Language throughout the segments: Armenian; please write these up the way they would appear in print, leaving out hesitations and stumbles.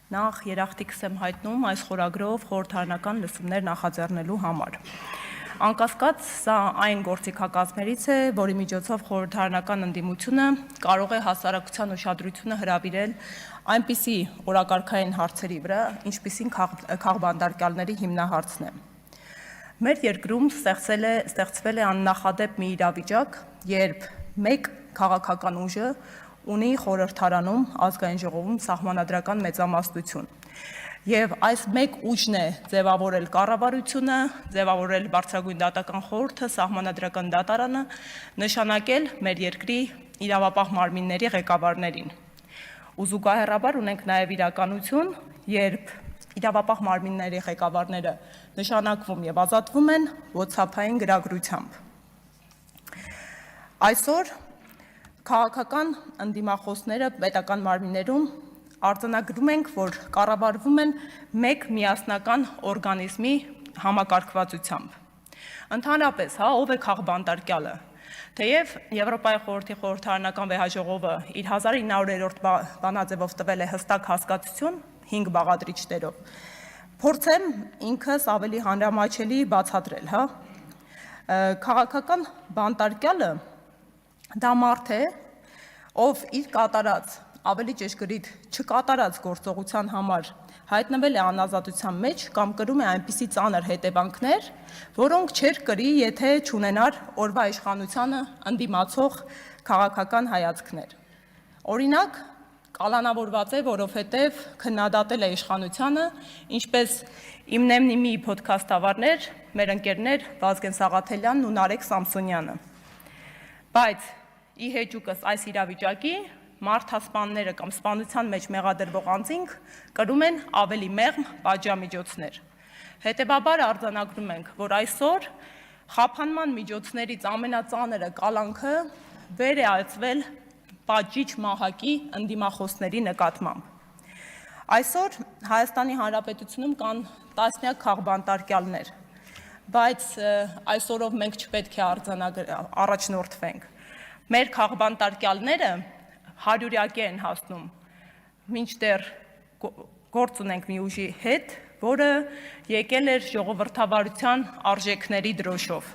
Նախ երախտիկս եմ հայտնում այս խորագրով խորհրդարանական լսումներ նախաձեռնելու համար։ Անկասկած, սա այն գործիքակազմերից է, որի միջոցով խորհրդարանական ընդդիմությունը կարող է հասարակության ուշադրությունը հրավիրել այնպիսի օրակարգային հարցերի վրա, ինչպիսին քաղբանտարկյալների հիմնահարցն է։ Մեր երկրում ստեղծվել է աննախադեպ մի իրավիճակ, երբ մեկ քաղաքական ուժը ունի խորհրդարանում, ազգային ժողովում սահմանադրական մեծամասնություն։ Եվ այս մեկ ուժն է ձևավորել կառավարությունը, ձևավորել բարձրագույն դատական խորհուրդը, սահմանադրական դատարանը, նշանակել մեր երկրի իրավապահ մարմինների ղեկավարներին։ Ու զուգահեռաբար ունենք նաև իրականություն, երբ իրավապահ մարմինների ղեկավարները նշանակվում եւ ազատվում են WhatsApp-ային գրագրությամբ։ Այսօր քաղաքական ընդդիմախոսները պետական մարմիններում արձանագրում ենք, որ կառավարվում են մեկ միասնական օրգանիզմի համակարգվածությամբ։ Ընդհանրապես, ով է քաղբանտարկյալը։ Թեև Եվրոպայի խորհրդի խորհրդարանական վեհաժողովը իր 1900-րդ բանաձևով տվել է հստակ հասկացություն 5 բաղադրիչներով, փորձեմ ինքս ավելի հանրամատչելի բացատրել, Քաղաքական բանտարկյալը դա մարդ է, ով իր կատարած, ավելի ճշգրիտ չկատարած գործողության համար հայտնվել է անազատության մեջ կամ կրում է այնպիսի ծանր հետևանքներ, որոնք չէր կրի, եթե չունենար օրվա իշխանությանը ընդդիմացող քաղաքական հայացքներ։ Օրինակ, կալանավորված է, որովհետև քննադատել է իշխանությանը, ինչպես իմ նեմնիմի փոդքասթավարներ, մեր ընկերներ Վազգեն Սաղաթելյանն ու Նարեկ Սամսոնյանը։ Բայց ի հեճուկս այս իրավիճակի մարդասպանները կամ սպանության մեջ մեղադրվող անձինք կրում են ավելի մեղմ պատժամիջոցներ։ Հետևաբար արձանագրում ենք, որ այսօր խափանման միջոցներից ամենածանրը կալանքը վեր է այցվել պատժիչ մահակի ընդդիմախոսների նկատմամբ։ Այսօր Հայաստանի Հանրապետությունում կան տասնյակ քաղբանտարկյալներ, բայց այսօրով մենք չպետք է առաջնորդվենք։ Մեր քաղբանտարկյալները հարյուրյակի են հասնում, մինչդեռ գործ ունենք մի ուժի հետ, որը եկել էր ժողովրդավարության արժեքների դրոշով։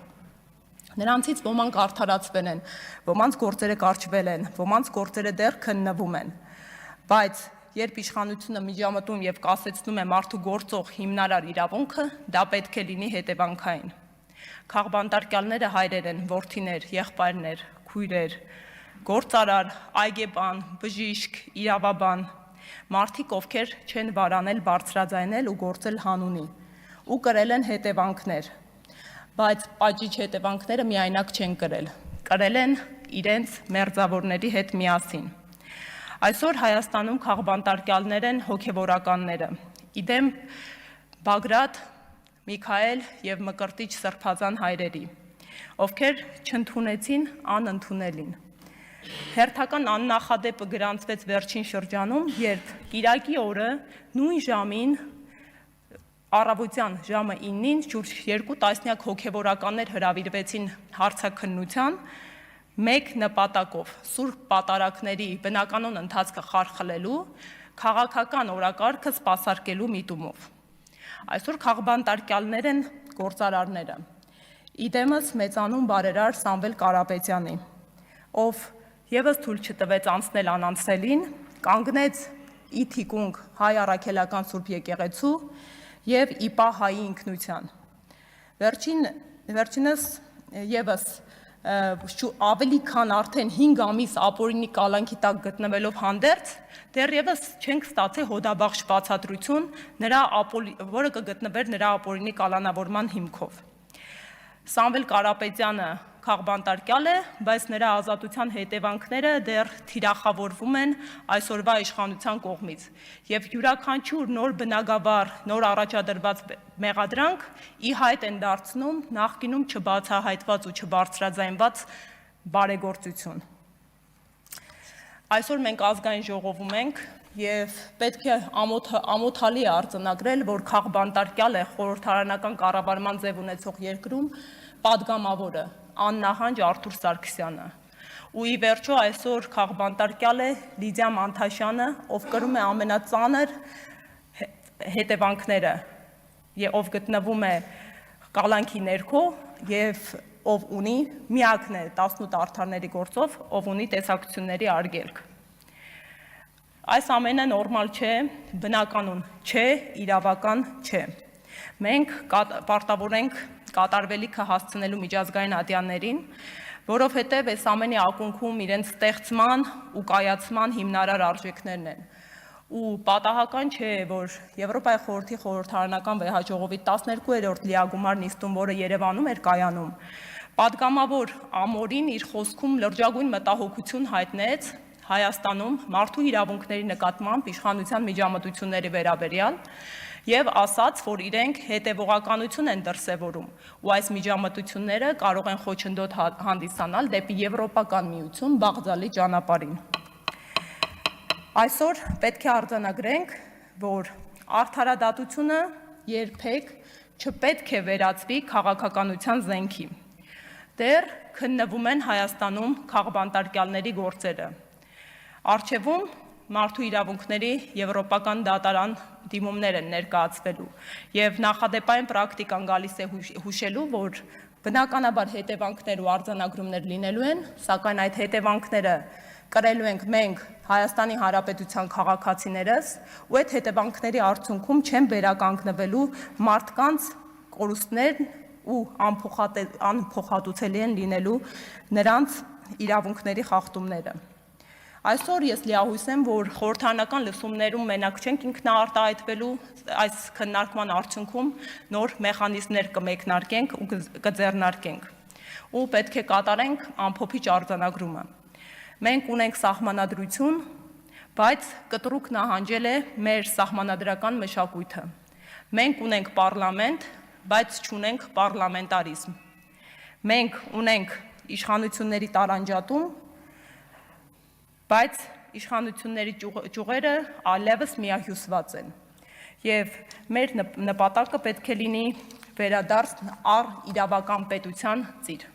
Նրանցից ոմանք արդարացվել են, ոմանց գործերը կարճվել են, ոմանց գործերը դեռ քննվում են, բայց երբ իշխանությունը միջամտում եւ կասեցնում է մարդու գործող հիմնարար իրավունքը, դա պետք է լինի հետևանքային։ Քաղբանտարկյալները հայրեր են, որդիներ, եղբայրներ, քույրեր, գործարար, այգեպան, բժիշկ, իրավաբան, մարդիկ, ովքեր չեն վարանել, բարձրաձայնել ու գործել հանունի, ու կրել են հետևանքներ, բայց պատժիչ հետևանքները միայնակ չեն կրել, կրել են իրենց մերձավորների հետ միասին։ Այսօր Հայաստանում քաղբանտարկյալներ են հոգևորականները, իդեմ Բագրատ, Միքայել եւ Մկրտիչ Սրբազան հայրերի, ովքեր չընդունեցին անընդունելին։ Հերթական աննախադեպը գրանցվեց վերջին շրջանում, երբ կիրակի օրը նույն ժամին առավոտյան ժամը 9-ին շուրջ 2 տասնյակ հոգևորականներ հրավիրվեցին հարցաքննության մեկ նպատակով՝ սուրբ պատարագների բնականոն ընթացքը խարխլելու, քաղաքական օրակարգը սպասարկելու միտումով։ Այսօր քաղբանտարկյալներ են գործարարները։ Իդեմս մեծանուն բարերար Սամվել Կարապետյանի, ով եւս թույլ չտվեց անցնել անանցնելին, կանգնեց ի թիկունք հայ առաքելական Սուրբ եկեղեցու եւ իպա հայի ինքնության։ Վերջինս եւս ավելի քան արդեն 5 ամիս ապօրինի կալանքի տակ գտնվելով հանդերձ, դեռևս չենք ստացել հոդաբաշխ բացատրություն, որը կգտնվեր նրա ապօրինի կալանավորման հիմքով։ Սամվել Կարապետյանը քաղբանտարկյալ է, բայց նրա ազատության հետևանքները դեռ թիրախավորվում են այսօրվա իշխանության կողմից, եւ յուրաքանչյուր նոր բնագավառ, նոր առաջադրված մեղադրանք ի հայտ են դարձնում նախկինում չբացահայտված ու չբարձրաձայնված բարեգործություն։ Այսօր մենք ազգային ժողովում ենք եւ պետք է ամոթալի է արձանագրել, որ քաղբանտարկյալ է խորհրդարանական կառավարման ձև ունեցող երկրում պատգամավորը աննահանջ Արթուր Սարգսյանը։ Ու ի վերջո այսօր քաղբանտարկյալ է Լիդիա Մանթաշյանը, ով կրում է ամենածանր հետևանքները, ով գտնվում է կալանքի ներքո եւ ով ունի միակն է 18 արդարների գործով, ով ունի տեսակցությունների արգելք։ Այս ամենը նորմալ չէ, բնականon չէ, իրավական չէ։ Մենք պարտավոր ենք կատարվելիքը հասցնելու միջազգային ատյաններին, որովհետև այս ամենի ակունքում իրենց ստեղծման ու կայացման հիմնարար արժեքներն են։ Ու պատահական չէ, որ Եվրոպայի խորհրդի խորհրդարանական վեհաժողովի 12-րդ լիագումար նիստում, որը Երևանում էր կայանում, պատգամավոր Ամորին իր խոսքում լրջագույն մտահոգություն հայտնեց Հայաստանում մարդու իրավունքների նկատմամբ իշխանության միջամտությունների վերաբերյալ եւ ասաց, որ իրենք հետևողականություն են դրսեւորում ու այս միջամտությունները կարող են խոչընդոտ հանդիսանալ դեպի Եվրոպական միություն բաղձալի ճանապարհին։ Այսօր պետք է արձանագրենք, որ արդարադատությունը երբեք չպետք է վերածվի քաղաքականության զենքի։ Դեռ քննվում են Հայաստանում քաղբանտարկյալների գործերը։ Առջևում մարդու իրավունքների եվրոպական դատարան դիմումներ են ներկայացվելու եւ նախադեպային պրակտիկան գալիս է հուշելու, որ բնականաբար հետևանքներ ու արձանագրումներ լինելու են, սակայն այդ հետևանքները կրելու ենք մենք Հայաստանի Հանրապետության քաղաքացիներս ու այդ հետևանքների արդյունքում չեն վերականգնվելու մարդկանց կորուստներն ու անփոխհատուցելի են լինելու նրանց իրավունքների խախտումները։ Այսօր ես լիահույս եմ, որ խորհրդարանական լսումներում մենակ չենք ինքնաարտահայտվելու, այս քննարկման արդյունքում նոր մեխանիզմներ կմեկնարկենք ու կձեռնարկենք ու պետք է կատարենք ամփոփիչ արձանագրումը։ Մենք ունենք սահմանադրություն, բայց կտրուկ նահանջել է մեր սահմանադրական մշակույթը։ Մենք ունենք պարլամենտ, բայց չունենք պարլամենտարիզմ։ Մենք ունենք իշխանությունների տարանջատում, բայց իշխանությունների ճյուղերը այլևս միահյուսված են։ Եվ մեր նպատակը պետք է լինի վերադարձ առ իրավական պետության ծիր։